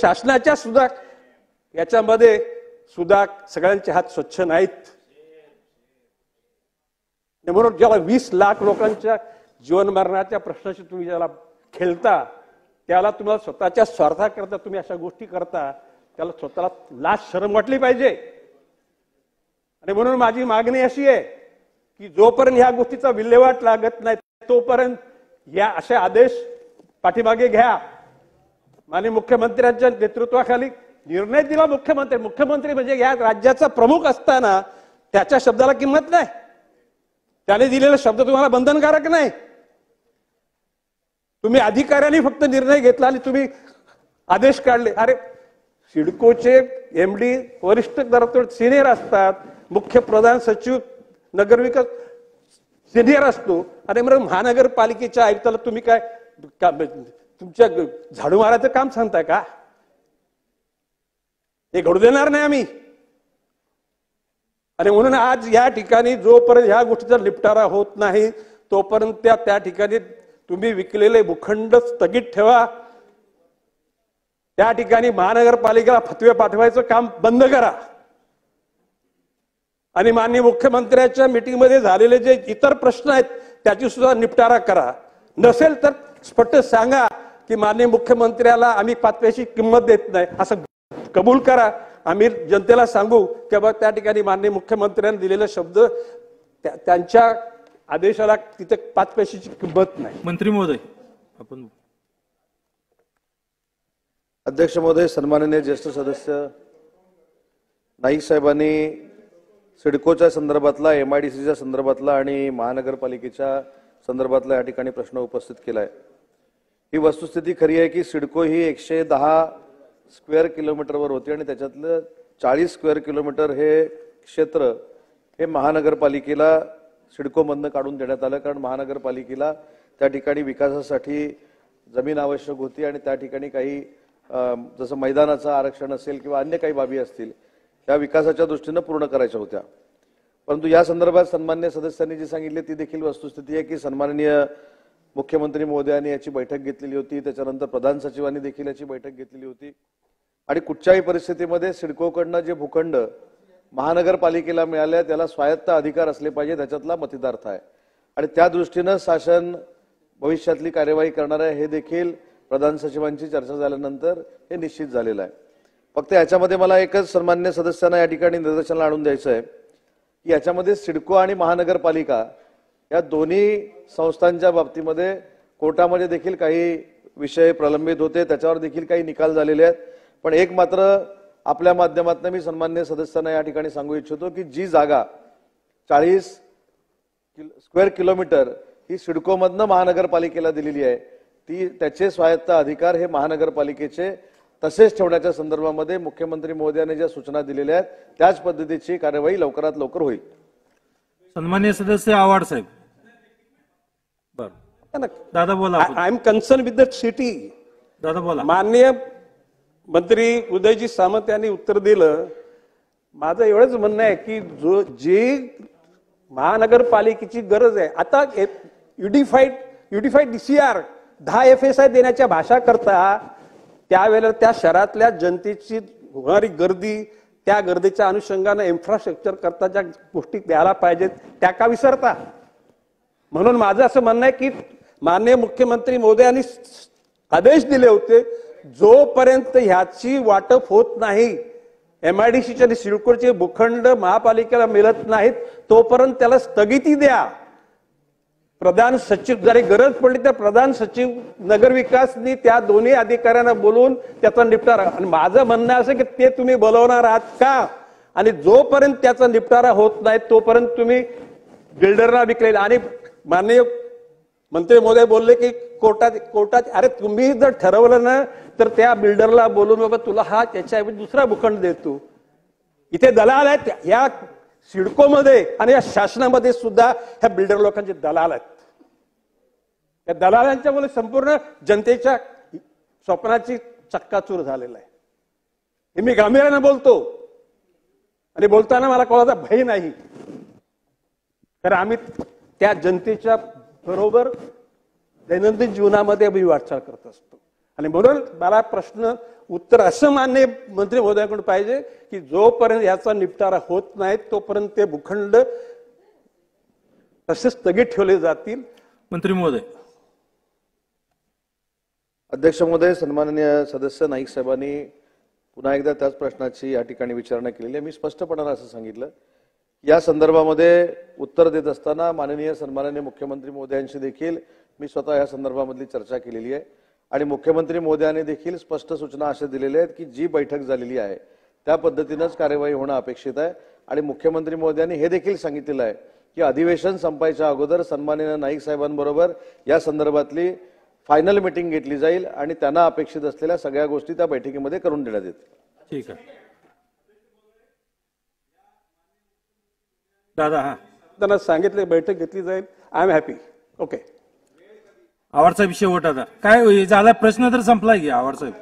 शासनाच्या सुद्धा याच्यामध्ये सुद्धा सगळ्यांचे हात स्वच्छ नाहीत. म्हणून ज्याला 20 लाख लोकांच्या जीवन मरणाच्या प्रश्नाशी तुम्ही ज्याला खेळता, त्याला तुम्हाला स्वतःच्या स्वार्थाकरता तुम्ही अशा गोष्टी करता, त्याला स्वतःला लाज शरम वाटली पाहिजे. आणि म्हणून माझी मागणी अशी आहे की जोपर्यंत ह्या गोष्टीचा विल्हेवाट लागत नाही तोपर्यंत या असे आदेश पाठीमागे घ्या. माननीय मुख्यमंत्र्यांच्या नेतृत्वाखाली निर्णय दिला मुख्यमंत्री म्हणजे या राज्याचा प्रमुख असताना त्याच्या शब्दाला किंमत नाही. त्याने दिलेला शब्द तुम्हाला बंधनकारक नाही. तुम्ही अधिकाऱ्यांनी फक्त निर्णय घेतला आणि तुम्ही आदेश काढले. अरे सिडकोचे एमडी वरिष्ठ सिनियर असतात, मुख्य प्रधान सचिव नगरविकास सिनियर असतो, आणि मग महानगरपालिकेच्या आयुक्ताला तुम्ही काय तुमच्या झाडू मारायचं काम सांगताय का? हे घडू देणार नाही आम्ही. आणि म्हणून आज या ठिकाणी जोपर्यंत ह्या गोष्टीचा निपटारा होत नाही तोपर्यंत त्या ठिकाणी तुम्ही विकलेले भूखंड स्थगित ठेवा. त्या ठिकाणी महानगरपालिकेला फतवे पाठवायचं काम बंद करा. आणि माननीय मुख्यमंत्र्यांच्या मीटिंगमध्ये झालेले जे इतर प्रश्न आहेत त्याची सुद्धा निपटारा करा. नसेल तर स्पष्ट सांगा की माननीय मुख्यमंत्र्याला आम्ही पाचव्याची किंमत देत नाही असं कबूल करा. आम्ही जनतेला सांगू की बाबा त्या ठिकाणी माननीय मुख्यमंत्र्यांनी दिलेले शब्द त्यांच्या आदेशाला तिथे 5 पैशाची किंमत नाही. मंत्री महोदय, आपण अध्यक्ष महोदय, सन्माननीय ज्येष्ठ सदस्य नाईक साहेबांनी सिडकोच्या संदर्भातला, MIDCच्या संदर्भातला आणि महानगरपालिकेच्या संदर्भातला या ठिकाणी प्रश्न उपस्थित केलाय. ही वस्तुस्थिती खरी आहे की सिडको ही 110 स्क्वेअर किलोमीटरवर होती आणि त्याच्यातलं 40 स्क्वेअर किलोमीटर हे क्षेत्र हे महानगरपालिकेला सिडकोमधनं काढून देण्यात आलं. कारण महानगरपालिकेला त्या ठिकाणी विकासासाठी जमीन आवश्यक होती आणि त्या ठिकाणी काही जसं मैदानाचं आरक्षण असेल किंवा अन्य काही बाबी असतील त्या विकासाच्या दृष्टीनं पूर्ण करायच्या होत्या. परंतु या संदर्भात सन्माननीय सदस्यांनी जी सांगितले ती देखील वस्तुस्थिती आहे की सन्माननीय मुख्यमंत्री महोदयांनी याची बैठक घेतलेली होती. त्याच्यानंतर प्रधान सचिवांनी देखील याची बैठक घेतलेली होती. आणि कुठच्याही परिस्थितीमध्ये सिडकोकडनं जे भूखंड महानगरपालिकेला मिळाले त्याला स्वायत्त अधिकार असले पाहिजे, त्याच्यातला मतितार्थ आहे. आणि त्या दृष्टीनं शासन भविष्यातली कार्यवाही करणार आहे हे देखील प्रधान सचिवांची चर्चा झाल्यानंतर हे निश्चित झालेलं आहे. फक्त याच्यामध्ये मला एकच सन्माननीय सदस्यांना या ठिकाणी निदर्शनाला आणून द्यायचं आहे की याच्यामध्ये सिडको आणि महानगरपालिका या दोन्ही संस्थांच्या बाबतीमध्ये कोर्टामध्ये देखील काही विषय प्रलंबित होते, त्याच्यावर देखील काही निकाल झालेले आहेत. पण एक मात्र आपल्या माध्यमातून मी सन्माननीय सदस्यांना या ठिकाणी सांगू इच्छितो की जी जागा 40 स्क्वेअर किलोमीटर ही सिडकोमधनं महानगरपालिकेला दिलेली आहे ती त्याचे स्वायत्त अधिकार हे महानगरपालिकेचे तसेच ठेवण्याच्या संदर्भामध्ये मुख्यमंत्री महोदयांनी ज्या सूचना दिलेल्या आहेत त्याच पद्धतीची कार्यवाही लवकरात लवकर होईल. सन्माननीय सदस्य आव्हाड साहेब. बरं दादा बोला. I am concern with the city. दादा बोला. माननीय मंत्री उदयजी सामंत यांनी उत्तर दिलं. माझं एवढंच म्हणणं आहे की जी महानगरपालिकेची गरज आहे आता युनिफाईड DCR 10 FSI देण्याच्या भाषा करता त्यावेळेला त्या शहरातल्या जनतेची होणारी गर्दी, त्या गर्दीच्या अनुषंगाने इन्फ्रास्ट्रक्चर करता ज्या गोष्टी द्यायला पाहिजेत त्या का विसरता? म्हणून माझं असं म्हणणं आहे की माननीय मुख्यमंत्री महोदयांनी आदेश दिले होते जोपर्यंत ह्याची वाटप होत नाही, MIDCच्या आणि सिडकोचे भूखंड महापालिकेला मिळत नाहीत तोपर्यंत त्याला स्थगिती द्या. प्रधान सचिव जरी गरज पडली तर प्रधान सचिव नगरविकासनी त्या दोन्ही अधिकाऱ्यांना बोलवून त्याचा निपटारा. आणि माझं म्हणणं असं की ते तुम्ही बोलवणार आहात का? आणि जोपर्यंत त्याचा निपटारा होत नाही तोपर्यंत तुम्ही बिल्डरला विकलेला. आणि माननीय मंत्री महोदय बोलले की कोर्टात अरे तुम्ही जर ठरवलं ना तर त्या बिल्डरला बोलून बाबा तुला हा त्याच्याऐवजी दुसरा भूखंड देतो. इथे दलाल आहेत या सिडकोमध्ये आणि या शासनामध्ये सुद्धा ह्या बिल्डर लोकांचे दलाल आहेत. या दलालांच्यामुळे संपूर्ण जनतेच्या स्वप्नाची चक्काचूर झालेला आहे. हे मी गांभीर्याने बोलतो आणि बोलताना मला कोणाचा भय नाही. तर आम्ही त्या जनतेच्या बरोबर दैनंदिन जीवनामध्ये आम्ही वाटचाल करत असतो आणि म्हणून मला प्रश्न उत्तर असं मान्य मंत्री महोदयाकडून पाहिजे की जोपर्यंत याचा निपटारा होत नाही तोपर्यंत ते भूखंड तसे स्थगित ठेवले जातील. मंत्री महोदय. अध्यक्ष महोदय, सन्माननीय सदस्य नाईक साहेबांनी पुन्हा एकदा त्याच प्रश्नाची या ठिकाणी विचारणा केलेली आहे. मी स्पष्टपणाने असं सांगितलं, या संदर्भामध्ये उत्तर देत असताना माननीय सन्माननीय मुख्यमंत्री महोदयांशी देखील मी स्वतः या संदर्भामधली चर्चा केलेली आहे आणि मुख्यमंत्री महोदयांनी देखील स्पष्ट सूचना अशा दिलेल्या आहेत की जी बैठक झालेली आहे त्या पद्धतीनंच कार्यवाही होणं अपेक्षित आहे. आणि मुख्यमंत्री महोदयांनी हे देखील सांगितलेलं आहे की अधिवेशन संपायच्या अगोदर सन्माननीय नाईक साहेबांबरोबर या संदर्भातली फायनल मीटिंग घेतली जाईल आणि त्यांना अपेक्षित असलेल्या सगळ्या गोष्टी त्या बैठकीमध्ये करून देण्यात येतील. ठीक आहे दादा. हा त्यांना सांगितले बैठक घेतली जाईल. I am happy. ओके. आवाडचा विषय होता आता काय झाला, प्रश्न तर संपला की आवाड साहेब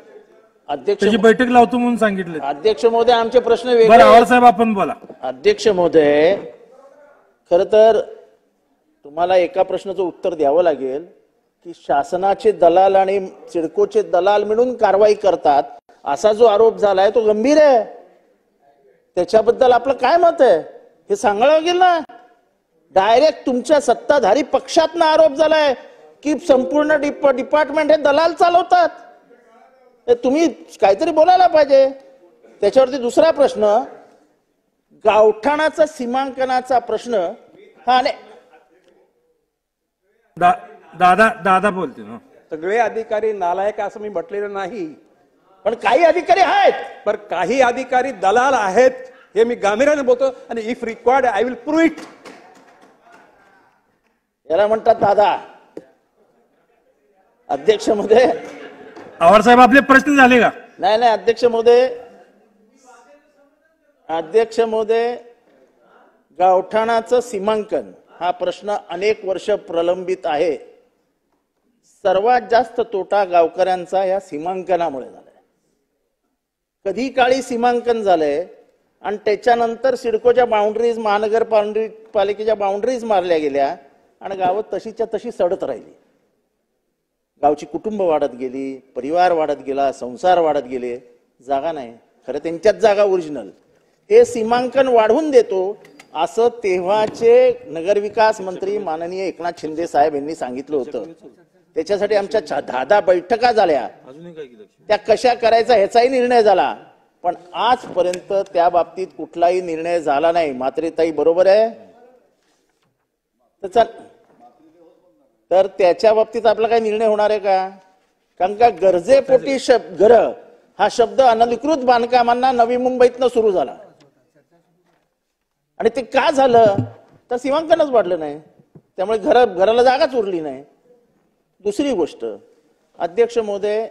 अध्यक्ष त्याची बैठक लावतो म्हणून सांगितले. अध्यक्ष महोदय, आमचे प्रश्न बरं वेगळे. आवाड साहेब आपण बोला. अध्यक्ष महोदय, खर तर तुम्हाला एका प्रश्नाचं उत्तर द्यावं लागेल की शासनाचे दलाल आणि सिडकोचे दलाल मिळून कारवाई करतात असा जो आरोप झालाय तो गंभीर आहे. त्याच्याबद्दल आपलं काय मत आहे हे सांगावं लागेल ना. डायरेक्ट तुमच्या सत्ताधारी पक्षातनं आरोप झालाय की संपूर्ण डिपार्टमेंट हे दलाल चालवतात. हे तुम्ही काहीतरी बोलायला पाहिजे. त्याच्यावरती दुसरा प्रश्न, गावठाणाचा सीमांकनाचा प्रश्न हा दादा बोलते ना. सगळे अधिकारी नालायक असं मी म्हटलेलं नाही, पण काही अधिकारी आहेत. पण काही अधिकारी दलाल आहेत हे मी गांभीर्याने बोलतो आणि if required I will prove it. याला म्हणतात दादा. अध्यक्ष महोदय, आवाड साहेब आपले प्रश्न झाले का? नाही अध्यक्ष महोदय, गावठाणाचं सीमांकन हा प्रश्न अनेक वर्ष प्रलंबित आहे. सर्वात जास्त तोटा गावकऱ्यांचा या सीमांकनामुळे झालाय. कधी काळी सीमांकन झालंय आणि त्याच्यानंतर सिडकोच्या बाउंड्रीज, महानगरपालिकेच्या बाउंड्रीज मारल्या गेल्या आणि गावं तशीच्या तशी सडत राहिली. गावची कुटुंब वाढत गेली, परिवार वाढत गेला, संसार वाढत गेले. जागा नाही. खरं त्यांच्याच जागा ओरिजिनल. हे सीमांकन वाढवून देतो असं तेव्हाचे नगरविकास मंत्री माननीय एकनाथ शिंदे साहेब यांनी सांगितलं होतं. त्याच्यासाठी आमच्या 10 बैठका झाल्या. त्या कशा करायचा ह्याचाही निर्णय झाला, पण आजपर्यंत त्या बाबतीत कुठलाही निर्णय झाला नाही. मात्र ताई बरोबर आहे. तर त्याच्या बाबतीत आपला काही निर्णय होणार आहे का? कारण का गरजेपोटी घर हा शब्द अनधिकृत बांधकामांना नवी मुंबईतनं सुरू झाला आणि ते का झालं तर सीमांकनच वाढलं नाही, त्यामुळे घराला जागाच उरली नाही. दुसरी गोष्ट, अध्यक्ष महोदय,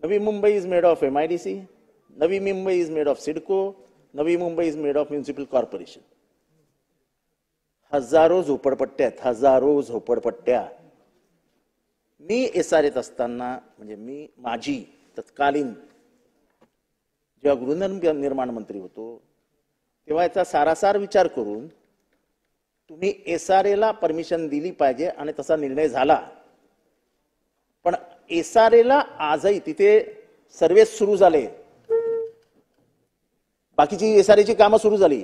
Navi Mumbai is made of MIDC, Navi Mumbai is made of CIDCO, Navi Mumbai is made of municipal corporation. हजारो झोपडपट्ट्या. मी SRAत असताना, म्हणजे माझी तत्कालीन जेव्हा गृहनिर्माण मंत्री होतो तेव्हा याचा सारासार विचार करून तुम्ही SRAला परमिशन दिली पाहिजे आणि तसा निर्णय झाला. पण SRAला आजही तिथे सर्वे सुरू झाले, बाकीची SRAची कामं सुरू झाली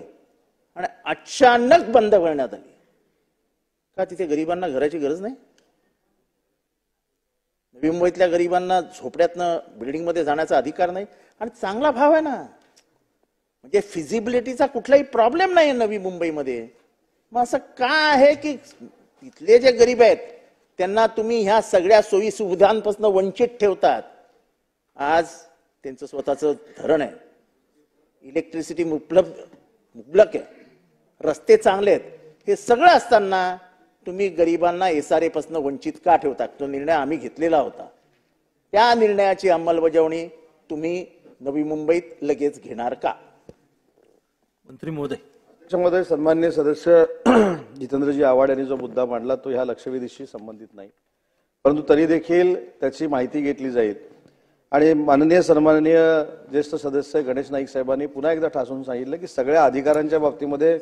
आणि अचानक बंद करण्यात आली. का तिथे गरिबांना घराची गरज नाही? नवी मुंबईतल्या गरिबांना झोपड्यातनं बिल्डिंगमध्ये जाण्याचा अधिकार नाही आणि चांगला भाव आहे ना, म्हणजे फिजिबिलिटीचा कुठलाही प्रॉब्लेम नाही नवी मुंबईमध्ये. मग असं का आहे की तिथले जे गरीब आहेत त्यांना तुम्ही ह्या सगळ्या सोयी सुविधांपासून वंचित ठेवतात? आज त्यांचं स्वतःचं धरण आहे, इलेक्ट्रिसिटी मुबलक आहे, रस्ते चांगले आहेत, हे सगळं असताना तुम्ही गरिबांना SRA पासून वंचित का ठेवता? तो निर्णय आम्ही घेतलेला होता. त्या निर्णयाची अंमलबजावणी तुम्ही नवी मुंबईत लगेच घेणार का? मंत्री महोदय. त्याच्यामध्ये सन्माननीय सदस्य जितेंद्रजी आव्हाड यांनी जो मुद्दा मांडला तो ह्या लक्षवेधीशी संबंधित नाही, परंतु तरी देखील त्याची माहिती घेतली जाईल. आणि माननीय सन्माननीय ज्येष्ठ सदस्य गणेश नाईक साहेबांनी पुन्हा एकदा ठासून सांगितलं की सगळ्या अधिकाऱ्यांच्या बाबतीमध्ये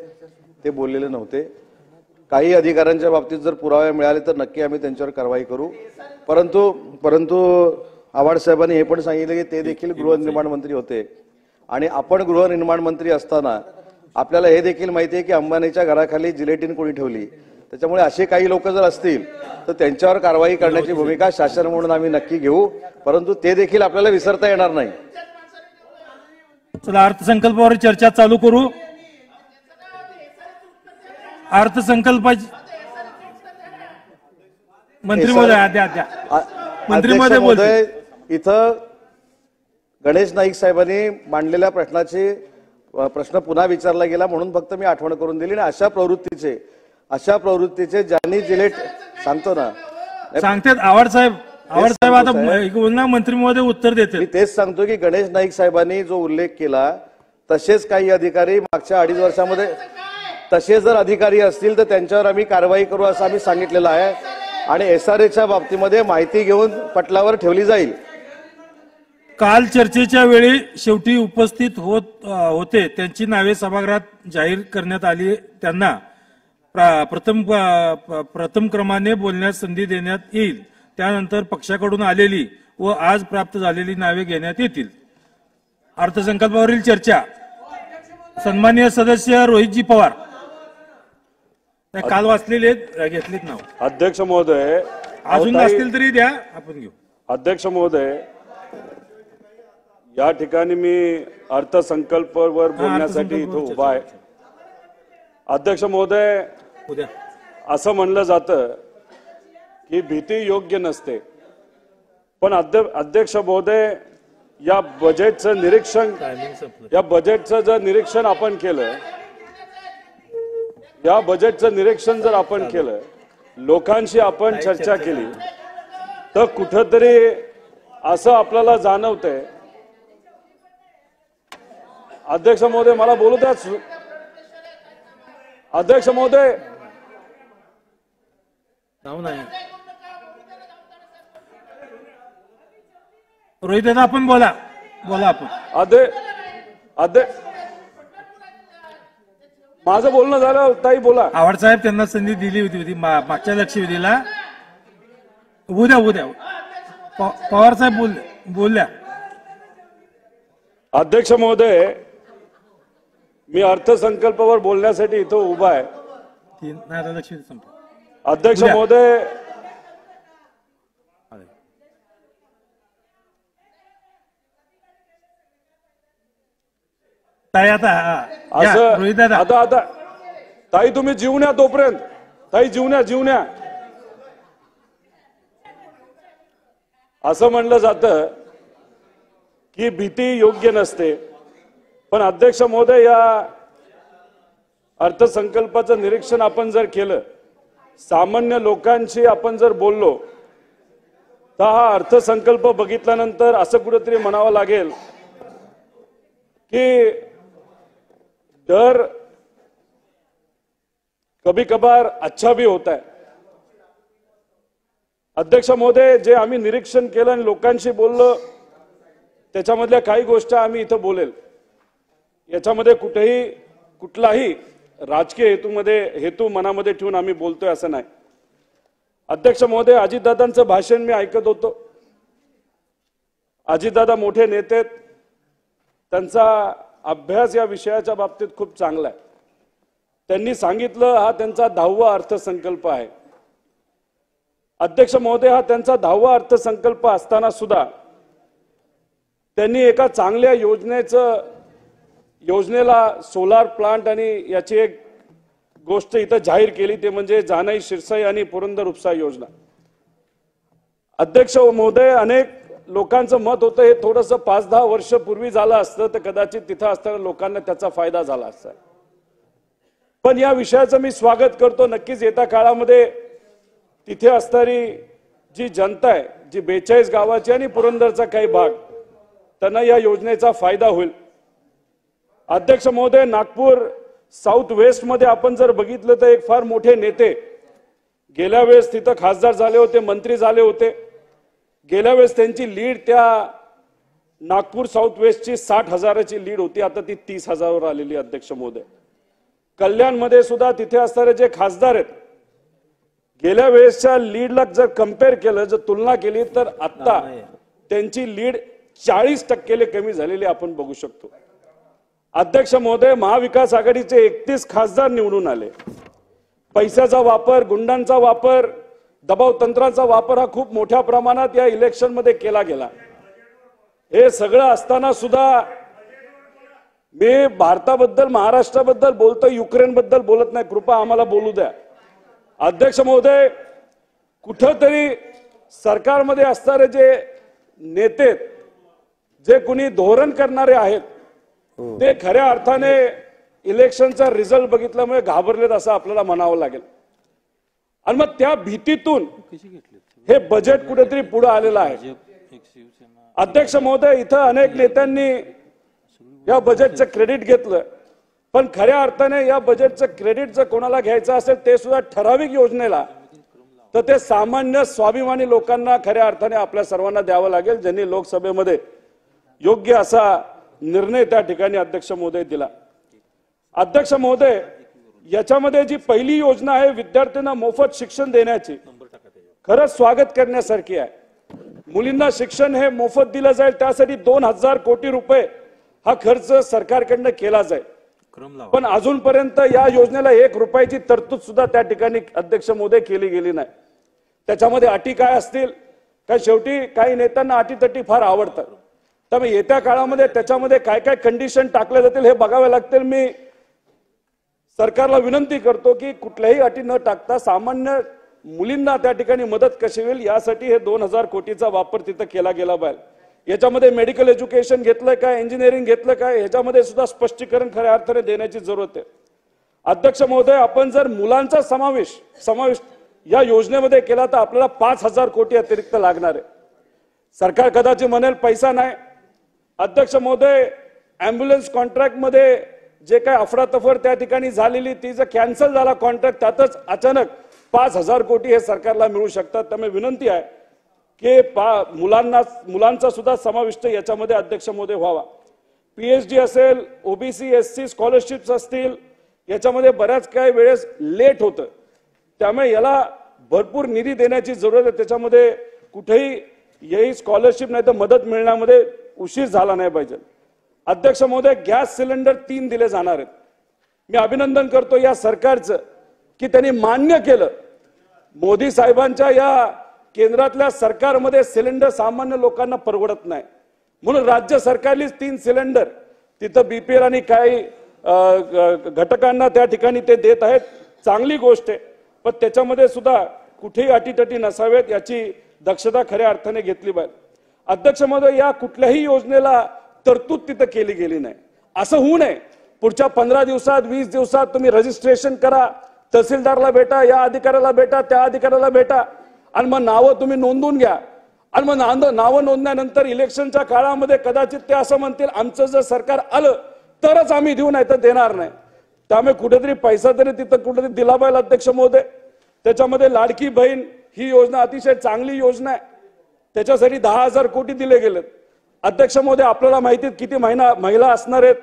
ते बोललेले नव्हते. काही अधिकाऱ्यांच्या बाबतीत जर पुरावे मिळाले तर नक्की आम्ही त्यांच्यावर कारवाई करू. परंतु आव्हाड साहेबांनी हे पण सांगितलं की ते देखील गृहनिर्माण मंत्री होते आणि आपण गृहनिर्माण मंत्री असताना आपल्याला हे देखील माहिती आहे की अंबानीच्या घराखाली जिलेटिन कोणी ठेवली. त्याच्यामुळे असे काही लोक जर असतील तर त्यांच्यावर कारवाई करण्याची भूमिका शासन म्हणून आम्ही नक्की घेऊ, परंतु ते देखील आपल्याला विसरता येणार नाही. चला अर्थसंकल्पावर चर्चा चालू करू. अर्थसंकल्पाची मंत्री महोदय द्या मंत्री महोदय बोलते. इथं गणेश नाईक साहेबांनी मांडलेल्या प्रश्न पुन्हा विचारला गेला म्हणून फक्त मी आठवण करून दिली. आणि अशा प्रवृत्तीचे ज्यांनी जिलेट सांगतो ना सांगतात आव्हाड साहेब आता बोलणार मंत्री महोदय उत्तर देते. मी तेच सांगतो की गणेश नाईक साहेबांनी जो उल्लेख केला तसेच काही अधिकारी मागच्या 2.5 वर्षामध्ये तसे जर अधिकारी असतील तर त्यांच्यावर आम्ही कारवाई करू असं आम्ही सांगितलेलं आहे आणि SRAच्या बाबतीमध्ये माहिती घेऊन पटलावर ठेवली जाईल. काल चर्चेच्या वेळी शेवटी उपस्थित होते त्यांची नावे सभागृहात जाहीर करण्यात आली. त्यांना प्रथम क्रमाने बोलण्यास संधी देण्यात येईल. त्यानंतर पक्षाकडून आलेली व आज प्राप्त झालेली नावे घेण्यात येतील. अर्थसंकल्पावरील चर्चा. सन्माननीय सदस्य रोहितजी पवार काल वाचलेले घेतलीत नाव. अध्यक्ष महोदय अजून असतील तरी द्या आपण घेऊ. अध्यक्ष महोदय या ठिकाणी मी अर्थसंकल्पावर बोलण्यासाठी इथं उभा आहे. अध्यक्ष महोदय उद्या असं म्हणलं जातं की भीती योग्य नसते, पण अध्यक्ष महोदय या बजेटचं निरीक्षण आपण केलं, या बजेटचं निरीक्षण जर आपण केलं, लोकांशी आपण चर्चा केली तर कुठंतरी असं आपल्याला जाणवतंय. अध्यक्ष महोदय मला बोलू द्या. अध्यक्ष महोदय रोहित दादा आपण बोला आपण. माझं बोलणं झालं ताई बोला. आव्हाड साहेब त्यांना संधी दिली होती मागच्या लक्षवेधीला. उद्या पवार साहेब बोलल्या. अध्यक्ष महोदय मी अर्थसंकल्पावर बोलण्यासाठी इथं उभा आहे. अध्यक्ष महोदय आता ताई तुम्ही जीवन्या तोपर्यंत ताई जीवन्या असं म्हणलं जातं की भीती योग्य नसते, पण अध्यक्ष महोदय या अर्थसंकल्पाचं निरीक्षण आपण जर केलं, सामान्य लोकांशी आपण जर बोललो तर हा अर्थसंकल्प बघितल्यानंतर असं कुठेतरी म्हणावं लागेल की डर कभी कभार अच्छा भी होता है. अध्यक्ष महोदय जे आम्ही निरीक्षण केलं आणि लोकांशी बोललो त्याच्यामधल्या काही गोष्टी आम्ही इथं बोलेल. याच्यामध्ये कुठलाही राजकीय हेतू मनामध्ये ठेवून आम्ही बोलतोय असं नाही. अध्यक्ष महोदय अजितदादांचं भाषण मी ऐकत होतो. अजितदादा मोठे नेते, त्यांचा अभ्यास या विषयाच्या बाबतीत खूप चांगला आहे. त्यांनी सांगितलं हा त्यांचा 10वा अर्थसंकल्प आहे. अध्यक्ष महोदय हा त्यांचा 10वा अर्थसंकल्प असताना सुद्धा त्यांनी एका चांगल्या योजनेला सोलार प्लांट आणि याची एक गोष्ट इथं जाहीर केली, ते म्हणजे जानाई शिरसाई आणि पुरंदर उपसा योजना. अध्यक्ष महोदय अनेक लोकांचं मत होतं हे थोडंसं 5-10 वर्ष पूर्वी झालं असतं तर कदाचित तिथं असताना लोकांना त्याचा फायदा झाला असता. पण या विषयाचं मी स्वागत करतो. नक्कीच येत्या काळामध्ये तिथे असणारी जी जनता आहे, जी 42 गावाची आणि पुरंदरचा काही भाग, त्यांना या योजनेचा फायदा होईल. अध्यक्ष महोदय नागपूर साऊथ वेस्ट मध्ये आपण जर बघितलं तर एक फार मोठे नेते गेल्या वेळेस तिथं खासदार झाले होते, मंत्री झाले होते. गेल्या वेळेस त्यांची लीड त्या नागपूर साऊथ वेस्टची 60,000ची लीड होती, आता ती 30,000वर आलेली. अध्यक्ष महोदय कल्याणमध्ये सुद्धा तिथे असणारे जे खासदार आहेत, गेल्या वेळेसच्या लीडला जर कम्पेअर केलं, जर तुलना केली, तर आता त्यांची लीड 40% कमी झालेली आपण बघू शकतो. अध्यक्ष महोदय, महाविकास आघाडीचे 31 खासदार निवडून आले. पैशाचा वापर, गुंडांचा वापर, दबाव तंत्राचा वापर हा खूप मोठ्या प्रमाणात या इलेक्शन मध्ये केला गेला. हे सगळं असताना सुद्धा मी भारताबद्दल, महाराष्ट्राबद्दल बोलतो, युक्रेनबद्दल बोलत नाही. कृपा आम्हाला बोलू द्या. अध्यक्ष महोदय, कुठंतरी सरकारमध्ये असणारे जे नेते, जे कुणी धोरण करणारे आहेत, ते खऱ्या अर्थाने इलेक्शनचा रिझल्ट बघितल्यामुळे घाबरलेत असं आपल्याला म्हणावं लागेल. आणि मग त्या भीतीतून हे बजेट कुठेतरी पुढे आलेलं आहे. अध्यक्ष महोदय, इथं अनेक नेत्यांनी या बजेटचं क्रेडिट घेतलं, पण खऱ्या अर्थाने या बजेटचं क्रेडिट जर कोणाला घ्यायचं असेल, ते सुद्धा ठराविक योजनेला, तर ते सामान्य स्वाभिमानी लोकांना खऱ्या अर्थाने आपल्या सर्वांना द्यावं लागेल, ज्यांनी लोकसभेमध्ये योग्य असा निर्णय त्या ठिकाणी अध्यक्ष महोदय दिला. अध्यक्ष महोदय, याच्यामध्ये जी पहिली योजना आहे विद्यार्थ्यांना मोफत शिक्षण देण्याची, खरंच स्वागत करण्यासारखी आहे. मुलींना शिक्षण हे मोफत दिलं जाईल, त्यासाठी 2000 कोटी रुपये हा खर्च सरकारकडनं केला जाईल. पण अजूनपर्यंत या योजनेला 1 रुपयाची तरतूद सुद्धा त्या ठिकाणी अध्यक्ष महोदय केली गेली नाही. त्याच्यामध्ये अटी काय असतील, काय शेवटी काही नेत्यांना अटीतटी फार आवडतात, त्यामुळे येत्या काळामध्ये त्याच्यामध्ये काय काय कंडिशन टाकल्या जातील हे बघावे लागतील. मी सरकारला विनंती करतो की कुठल्याही अटी न टाकता सामान्य मुलींना त्या ठिकाणी मदत कशी होईल यासाठी हे 2000 कोटीचा वापर तिथं केला गेला पाहिजे. याच्यामध्ये मेडिकल एज्युकेशन घेतलं काय, इंजिनिअरिंग घेतलं काय, ह्याच्यामध्ये सुद्धा स्पष्टीकरण खऱ्या अर्थाने देण्याची जरूरत आहे. अध्यक्ष महोदय, आपण जर मुलांचा समावेश या योजनेमध्ये केला तर आपल्याला 5000 कोटी अतिरिक्त लागणार आहे. सरकार कदाचित म्हणेल पैसा नाही. अध्यक्ष महोदय, अँब्युलन्स कॉन्ट्रॅक्ट मध्ये जे काय अफरातफर त्या ठिकाणी झालेली, ती जर कॅन्सल झाला कॉन्ट्रॅक्ट, त्यातच अचानक 5000 कोटी हे सरकारला मिळू शकतात. त्यामुळे विनंती आहे की मुलांचा सुद्धा समाविष्ट याच्यामध्ये अध्यक्ष महोदय व्हावा. PhD असेल, OBC SC स्कॉलरशिप्स असतील, याच्यामध्ये बऱ्याच काही वेळेस लेट होतं, त्यामुळे याला भरपूर निधी देण्याची जरूरत आहे. त्याच्यामध्ये कुठेही यही स्कॉलरशिप नाही तर मदत मिळण्यामध्ये उशीर झाला नाही पाहिजे. अध्यक्ष महोदय, गॅस सिलेंडर 3 दिले जाणार आहेत. मी अभिनंदन करतो या सरकारचं की त्यांनी मान्य केलं, मोदी साहेबांच्या या केंद्रातल्या सरकारमध्ये सिलेंडर सामान्य लोकांना परवडत नाही, म्हणून राज्य सरकारलीच 3 सिलेंडर तिथं BPL आणि काही घटकांना त्या ठिकाणी ते देत आहेत. चांगली गोष्ट आहे, पण त्याच्यामध्ये सुद्धा कुठेही अटीतटी नसावेत याची दक्षता खऱ्या अर्थाने घेतली पाहिजे. अध्यक्ष महोदय, या कुठल्याही योजनेला तरतूद तिथं केली गेली नाही. असं होऊ नये पुढच्या 15 दिवसात 20 दिवसात तुम्ही रजिस्ट्रेशन करा, तहसीलदारला भेटा, या अधिकाऱ्याला भेटा, त्या अधिकाऱ्याला भेटा, आणि मग नावं तुम्ही नोंदवून घ्या. आणि मग नावं नोंदल्यानंतर इलेक्शनच्या काळामध्ये कदाचित ते असं म्हणतील आमचं जर सरकार आलं तरच आम्ही देऊ, नाही तर देणार नाही. त्यामुळे कुठेतरी पैसा तरी तिथं कुठेतरी दिला पाहिजे. अध्यक्ष महोदय, त्याच्यामध्ये लाडकी बहीण ही योजना अतिशय चांगली योजना आहे, त्याच्यासाठी 10,000 कोटी दिले गेलेत. अध्यक्ष महोदय, आपल्याला माहिती किती महिला असणार आहेत,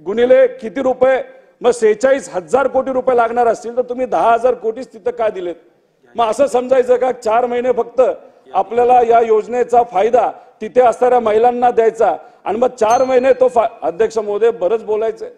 गुणिले किती रुपये, मग 46,000 कोटी रुपये लागणार असतील, तर तुम्ही 10,000 कोटीच तिथं का दिलेत? मग असं समजायचं का 4 महिने फक्त आपल्याला या योजनेचा फायदा तिथे असणाऱ्या महिलांना द्यायचा आणि मग 4 महिने तो अध्यक्ष महोदय, बरंच बोलायचंय.